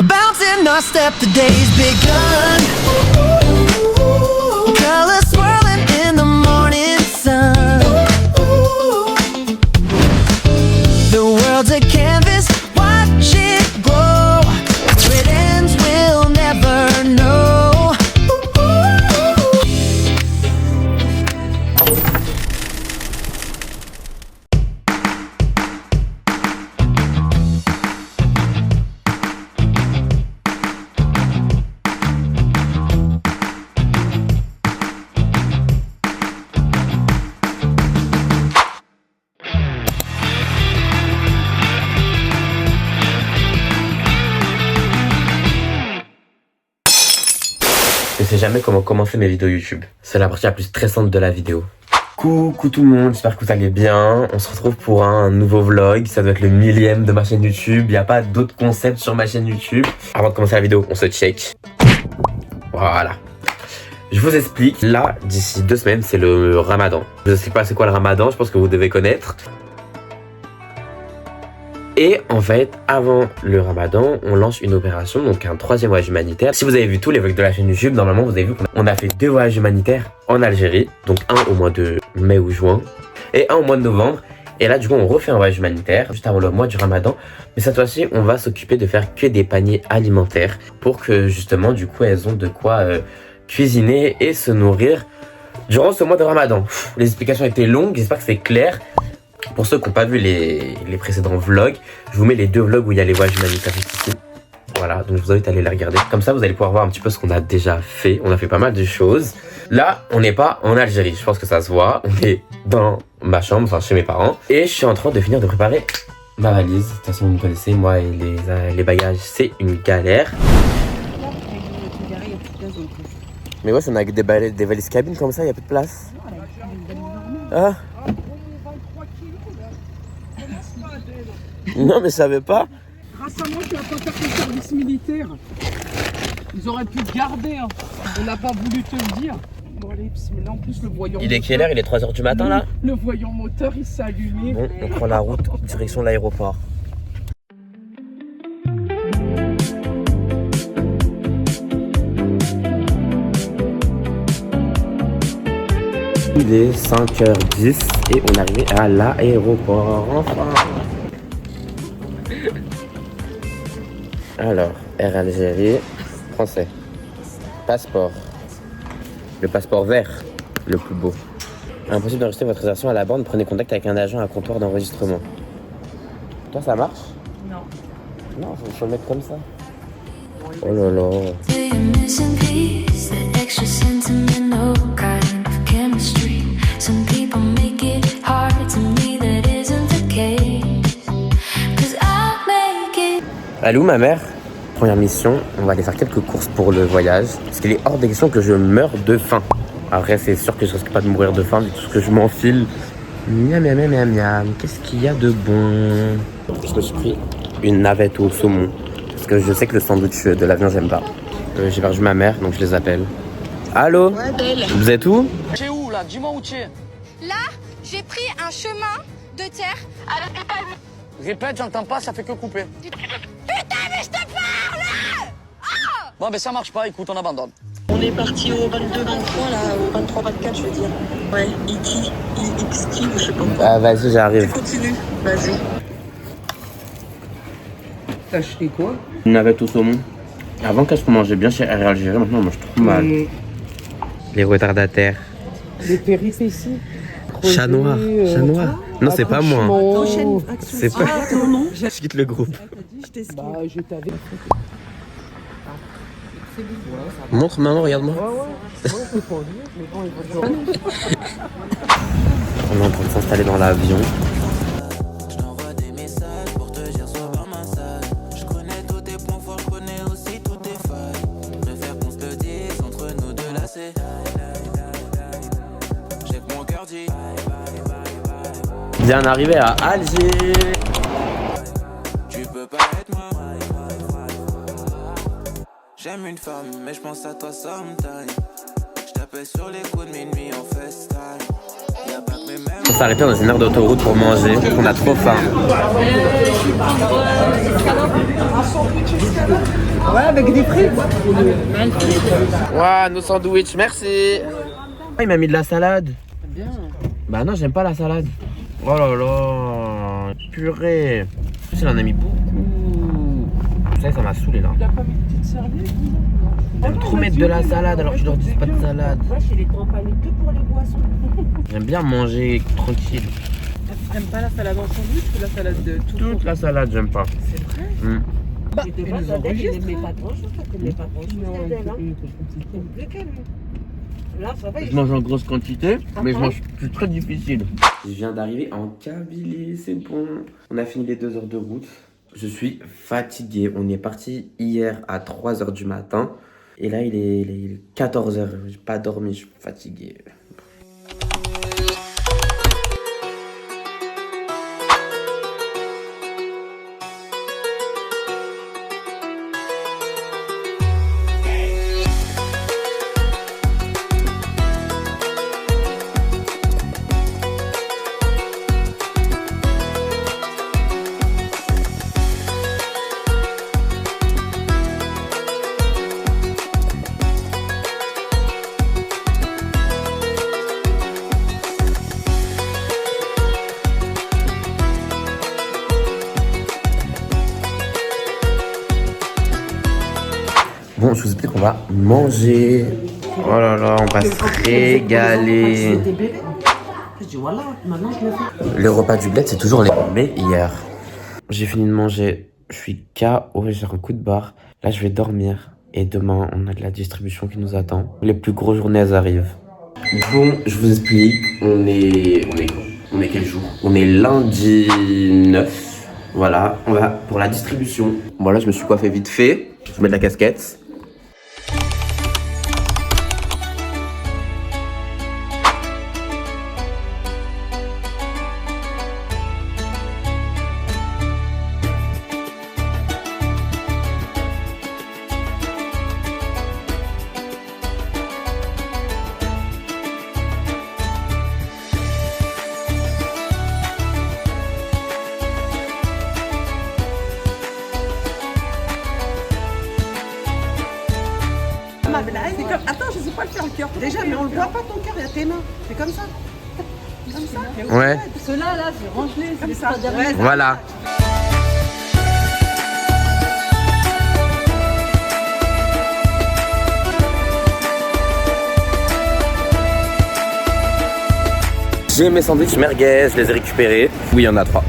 bouncing our step, the day's begun. Colors swirling in the morning sun. The world's a canvas, watch it grow. Where it ends, we'll never know. Je sais jamais comment commencer mes vidéos YouTube. C'est la partie la plus stressante de la vidéo. Coucou tout le monde, j'espère que vous allez bien. On se retrouve pour un nouveau vlog. Ça doit être le 1000e de ma chaîne YouTube. Il n'y a pas d'autres concepts sur ma chaîne YouTube. Avant de commencer la vidéo, on se check. Voilà. Je vous explique. Là, d'ici 2 semaines, c'est le Ramadan. Je ne sais pas c'est quoi le Ramadan, je pense que vous devez connaître. Et en fait, avant le Ramadan, on lance une opération, donc un 3e voyage humanitaire. Si vous avez vu tous les vlogs de la chaîne YouTube, normalement vous avez vu qu'on a fait 2 voyages humanitaires en Algérie. Donc un au mois de mai ou juin et un au mois de novembre. Et là du coup on refait un voyage humanitaire juste avant le mois du Ramadan. Mais cette fois-ci on va s'occuper de faire que des paniers alimentaires pour que justement du coup elles ont de quoi cuisiner et se nourrir durant ce mois de Ramadan. Les explications étaient longues, j'espère que c'est clair. Pour ceux qui n'ont pas vu les précédents vlogs, je vous mets les 2 vlogs où il y a les voyages humanitaires ici. Voilà, donc je vous invite à aller les regarder. Comme ça, vous allez pouvoir voir un petit peu ce qu'on a déjà fait. On a fait pas mal de choses. Là, on n'est pas en Algérie, je pense que ça se voit. On est dans ma chambre, enfin chez mes parents. Et je suis en train de finir de préparer ma valise. De toute façon, vous me connaissez, moi et les bagages, c'est une galère. Mais ouais, on a des valises cabines comme ça, il n'y a plus de place. Ah. Non mais je savais pas. Grâce à moi tu vas pas faire ton service militaire. Ils auraient pu te garder hein. On n'a pas voulu te le dire. Bon allez, là en plus le voyant. Il est quelle heure? Il est 3h du matin là? Le voyant moteur il s'est allumé. Bon, on prend la route direction de l'aéroport. Il est 5h10 et on est arrivé à l'aéroport. Enfin. Alors, Air Algérie, français. Passeport. Le passeport vert, le plus beau. Impossible d'enregistrer votre réservation à la borne. Prenez contact avec un agent à comptoir d'enregistrement. Toi, ça marche? Non. Non, faut le mettre comme ça. Oh là là. Elle est où ma mère? Première mission, on va aller faire quelques courses pour le voyage. Parce qu'il est hors des questions que je meure de faim. Après c'est sûr que je risque pas de mourir de faim vu tout ce que je m'enfile. Miam miam miam miam miam. Qu'est-ce qu'il y a de bon? Je me suis pris une navette au saumon. Parce que je sais que le sandwich de l'avion j'aime pas. J'ai perdu ma mère donc je les appelle. Allô? Ouais, belle. Vous êtes où? Tu es où là? Dis-moi où tu es. Là, j'ai pris un chemin de terre. Répète, j'entends pas, ça fait que couper. Putain, mais je te parle! Oh! Bon ben ça marche pas, écoute, on abandonne. On est parti au 22-23 là, au 23-24 je veux dire. Ouais, XT ou je sais pas quoi. Ah vas-y j'arrive. Tu continues, vas-y. T'as acheté quoi? Une navette au saumon. Avant qu'est-ce qu'on mangeait bien chez Air Algérie, maintenant on mange trop mal. Les retardataires. Les péripéties. Chat noir, chat noir. Non c'est pas moi. Prochaine C'est pas... Je quitte le groupe. Bah je t'avais. Montre maman, regarde-moi. On est en train de s'installer dans l'avion. Bien arrivé à Alger. Tu peux pas être moi. J'aime une femme, mais je pense à toi sometime. Je t'appelle sur les coups de minuit en FaceTime. Y'a pas que mes mêmes. On s'est arrêté dans une aire d'autoroute pour manger. On a trop faim. avec des frites. Ouah, nos sandwichs, merci. Ah, il m'a mis de la salade. Bien. Bah non, j'aime pas la salade. Oh là là, purée. En plus, il en a mis beaucoup. Ça m'a saoulé là. Il a pas mis de petite serviette? J'aime trop mettre de la salade alors que je leur dis pas de salade. Moi, j'ai les trempalés que pour les boissons. J'aime bien manger tranquille. T'aimes pas la salade en sandwich ou la salade de tout? Toute la salade, j'aime pas. C'est vrai? Bah, J'étais ils pas nous Adèle, il enregistrent, aimait pas grand chose, toi t'aimais pas grand chose, Adèle, hein. T'aimes plus qu'elle. Là, ça va, Je mange en grosse quantité, mais je mange plus très difficile. Je viens d'arriver en Kabylie, c'est bon. On a fini les 2 heures de route. Je suis fatigué. On est parti hier à 3 heures du matin. Et là, il est 14 heures. J'ai pas dormi, je suis fatigué. Bon, je vous explique qu'on va manger. Oh là là, on va se régaler. Je dis, voilà, maintenant je le fais. Le repas du bled, c'est toujours les meilleurs. J'ai fini de manger. Je suis KO, j'ai un coup de barre. Là, je vais dormir. Et demain, on a de la distribution qui nous attend. Les plus grosses journées, elles arrivent. Bon, je vous explique. On est quel jour? On est lundi 9. Voilà, on va pour la distribution. Voilà, je me suis coiffé vite fait. Je vais mettre la casquette. C'est comme... Attends, je sais pas le faire le cœur. Déjà, mais on le voit pas ton cœur, il y a tes mains. C'est comme ça. Comme ça. Ouais. Ceux-là, là, je range-les. Comme ça. Ouais, Voilà. J'ai mes sandwichs merguez, je les ai récupérés. Oui, il y en a 3.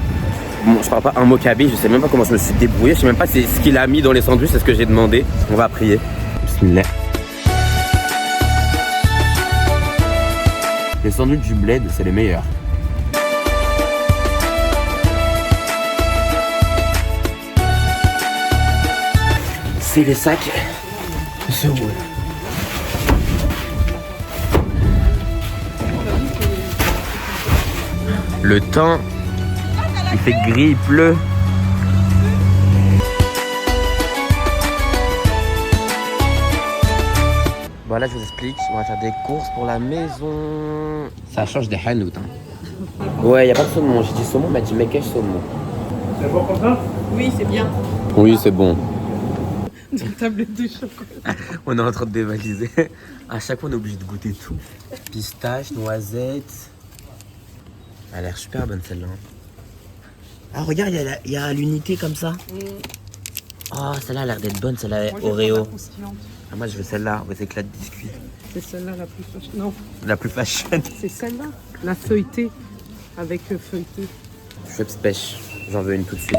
Bon, je parle pas un mot kabyle, je sais même pas comment je me suis débrouillé. Je sais même pas si ce qu'il a mis dans les sandwichs, c'est ce que j'ai demandé. On va prier. Bismillah. Les sandwichs du bled, c'est les meilleurs. C'est les sacs. C'est où? Le temps, il fait gris, il pleut. Voilà, je vous explique, on va faire des courses pour la maison. Ça change des hanout. Hein. Ouais, il n'y a pas de saumon. J'ai dit saumon, m'a dit mec, saumon. C'est bon comme ça? Oui, c'est bien. Oui, c'est bon. Une tablette de chocolat. On est en train de dévaliser. À chaque fois, on est obligé de goûter tout. Pistache, noisette. Elle a l'air super bonne celle-là. Ah, regarde, il y a l'unité comme ça. Oh, celle-là a l'air d'être bonne, celle-là Oreo. Ah, moi, je veux celle-là, aux éclats de biscuits. C'est celle-là la plus fashion. Non, La plus fashion. c'est celle-là. La feuilletée. Avec feuilleté. Schweppes pêche. J'en veux une tout de suite.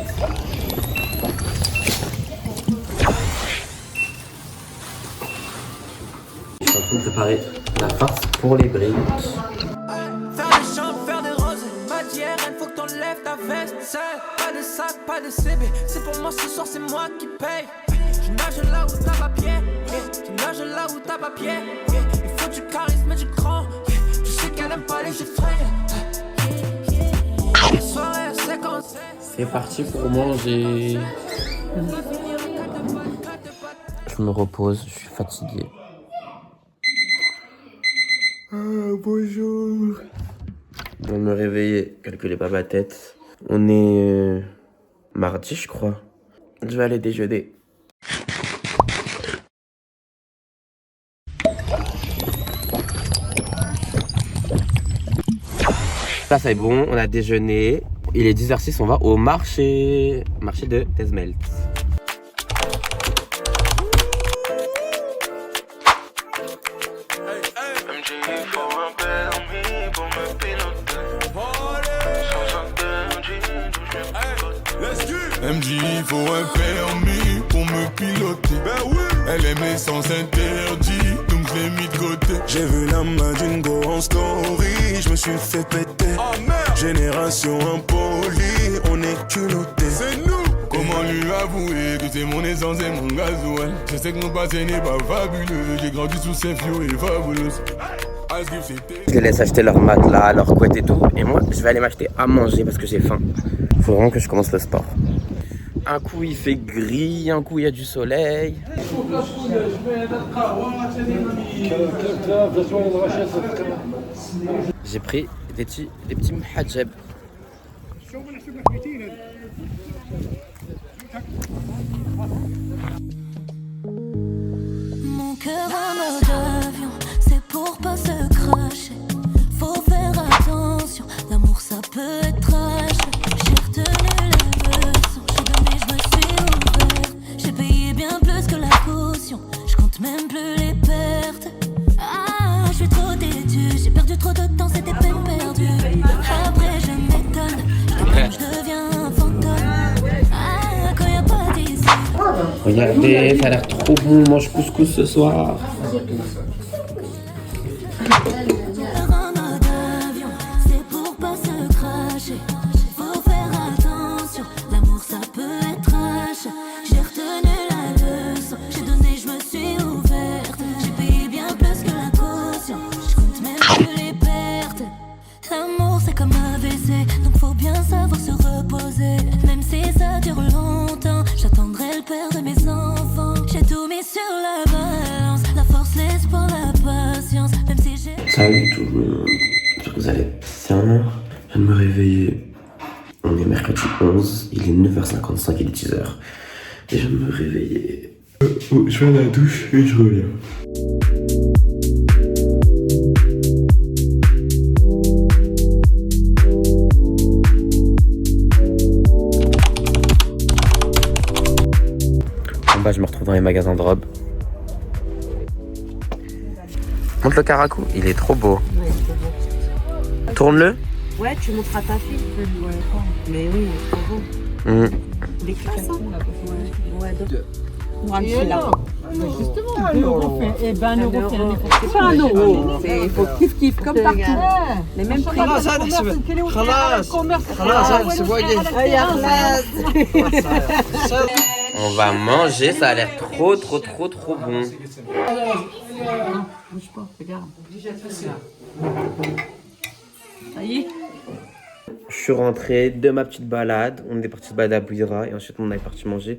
Je suis en train de préparer la farce pour les briques. Faire des chambres, faire des roses. M'a dit RN, faut que t'enlèves ta veste. C'est pas de sac, pas de CB. C'est pour moi ce soir, c'est moi qui paye. Je nage là où t'as pas pied. Tu nages là où t'as pas pied. Il faut du charisme et du cran. Je sais qu'elle aime pas les effraits. La soirée, c'est quand c'est. C'est parti pour manger. Je me repose, je suis fatigué. Bonjour. Je vais me réveiller, calculer pas ma tête. On est mardi, je crois. Je vais aller déjeuner. Là, c'est bon, on a déjeuné. Il est 10h06, on va au marché de Tesmelt. MJ, il faut un permis pour me piloter. Elle aime les sens interdits, donc je l'ai mis de côté. J'ai vu la main d'une go en story, je me suis fait péter. Génération impolie, on est culotté. C'est nous. Comment lui avouer que c'est mon essence et mon gasoil? Je sais que mon passé n'est pas fabuleux, j'ai grandi sous ces fio et fabulous. Je les laisse acheter leur matelas, leur couette et tout. Et moi, je vais aller m'acheter à manger parce que j'ai faim. Faut vraiment que je commence le sport. Un coup, il fait gris, un coup, il y a du soleil. J'ai pris des petits mhajeb. Mon cœur en mode avion, c'est pour pas se cracher. Faut faire attention, l'amour ça peut être trash. J'ai retenu la leçon, j'ai donné, je me suis ouverte. J'ai payé bien plus que la caution, je compte même plus les pertes. Ah, je suis trop têtue, j'ai perdu trop de temps, c'était peine perdue. Après je m'étonne, je deviens un fantôme. Ah, quand y'a pas d'issue. Regardez, ça a l'air trop bon, on mange couscous ce soir. En mode avion, c'est pour pas se cracher. Faut faire attention, l'amour ça peut être trash. J'ai retenu la leçon, j'ai donné, je me suis ouverte. J'ai payé bien plus que la caution, je compte même plus les pertes. L'amour c'est comme un AVC, donc faut bien savoir se reposer. Même si ça dure longtemps, j'attendrai le père de mes enfants. J'ai tout mis sur la balance, la force, l'espoir, la patience. Même si j'ai... Salut tout le monde, j'espère que vous allez bien. Je viens de me réveiller. On est mercredi 11, il est 9h55, il est 10h. Et je viens de me réveiller. Je vais à la douche et je reviens. En bas, je me retrouve dans les magasins de robes. Montre le caracou, il est trop beau. Tourne-le. Ouais, tu montreras ta fille. Mais oui, c'est trop beau. Des classes, hein. Ouais, donc. Et là, justement, 2 euros fait. Et 20 euros fait. C'est pas 1 euro. Il faut kiff-kiff, comme partout. Les mêmes prix. On va manger, ça a l'air trop bon. Bouge pas, regarde. Ça y est. Je suis rentré de ma petite balade. On est parti se balader à Bouira et ensuite on est parti manger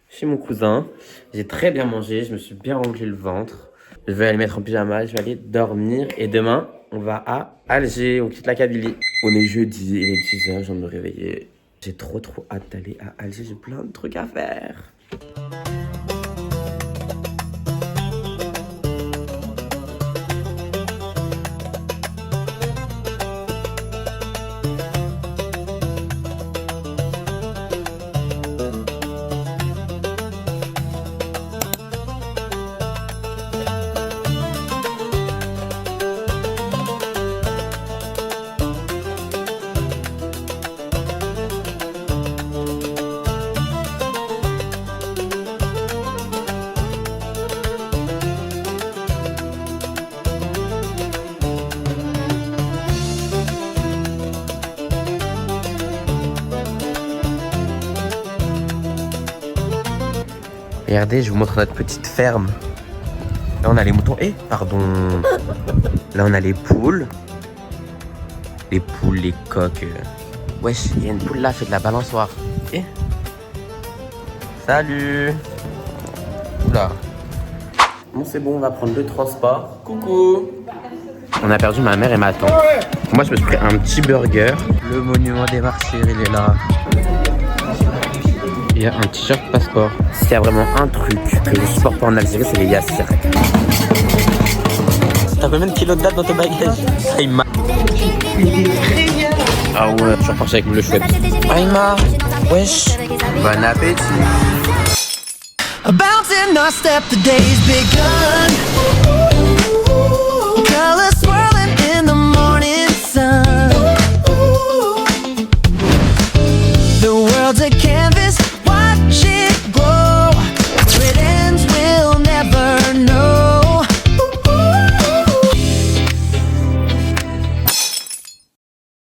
chez mon cousin. J'ai très bien mangé, je me suis bien rempli le ventre. Je vais aller mettre en pyjama, je vais aller dormir et demain on va à Alger, on quitte la Kabylie. On est jeudi, il est 10h, je viens de me réveiller. J'ai trop hâte d'aller à Alger, j'ai plein de trucs à faire. Regardez, je vous montre notre petite ferme. Là, on a les moutons. Pardon. Là, on a les poules. Les poules, les coqs. Wesh, il y a une poule là, fait de la balançoire. Salut. Oula. Bon, c'est bon, on va prendre le transport. Coucou. On a perdu ma mère et ma tante. Moi, je me suis pris un petit burger. Le monument des martyrs, il est là. Il y a un t-shirt passeport. S'il y a vraiment un truc que je supporte pas en Algérie, c'est les yassir. T'as combien de kilos de date dans ton bagage? Il est très bien. Ah ouais, je suis reparti avec le chouette. Aïma, wesh. Bon appétit. Bouncing our step, the day's begun.